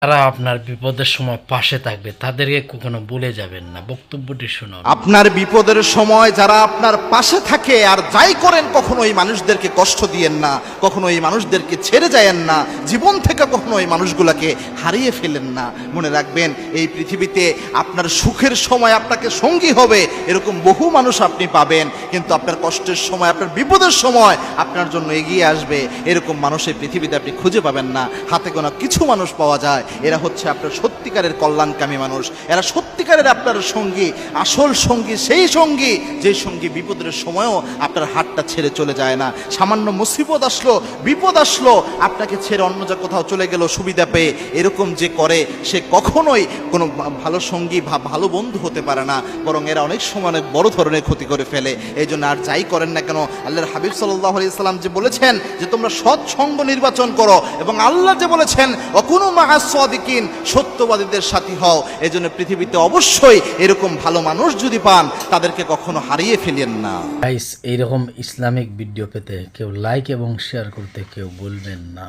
তারা আপনার বিপদের সময় পাশে থাকবে, তাদেরকে কখনো ভুলে যাবেন না। বক্তব্যটি শুনুন। আপনার বিপদের সময় যারা আপনার পাশে থাকে আর যাই করেন, কখনো এই মানুষদেরকে কষ্ট দিয়েন না, কখনো এই মানুষদেরকে ছেড়ে যায়েন না, জীবন থেকে কখনো এই মানুষগুলোকে হারিয়ে ফেলেন না। মনে রাখবেন, এই পৃথিবীতে আপনার সুখের সময় আপনাকে সঙ্গী হবে এরকম বহু মানুষ আপনি পাবেন, কিন্তু আপনার কষ্টের সময়, আপনার বিপদের সময় আপনার জন্য এগিয়ে আসবে এরকম মানুষ এই পৃথিবীতে আপনি খুঁজে পাবেন না। হাতে গোনা কিছু মানুষ পাওয়া যায়, এরা হচ্ছে আপনার সত্যিকারের কল্যাণকামী মানুষ। এরা সত্যিকারের আপনার সঙ্গী, আসল সঙ্গী, সেই সঙ্গী যে সঙ্গী বিপদের সময়ও আপনার হাতটা ছেড়ে চলে যায় না। সামান্য মুসিবত আসলো, বিপদ আসলো, আপনাকে ছেড়ে অন্য যা কোথাও চলে গেল সুবিধা পেয়ে, এরকম যে করে সে কখনোই কোনো ভালো সঙ্গী বা ভালো বন্ধু হতে পারে না, বরং এরা অনেক সময় অনেক বড় ধরনের ক্ষতি করে ফেলে। এই জন্য আর যাই করেন না কেন, আল্লাহর হাবিব সাল্লাল্লাহু আলাইহি সাল্লাম যে বলেছেন যে তোমরা সৎ সঙ্গ নির্বাচন করো, এবং আল্লাহ যে বলেছেন অকুনু মাআস সাদিকিন, সত্যবাদীদের সাথী হও। এই জন্য পৃথিবীতে অবশ্যই এরকম ভালো মানুষ যদি পান, তাদেরকে কখনো হারিয়ে ফেলেন না। গাইস, এইরকম ইসলামিক ভিডিও পেতে কেউ লাইক এবং শেয়ার করতে কেউ ভুলবেন না।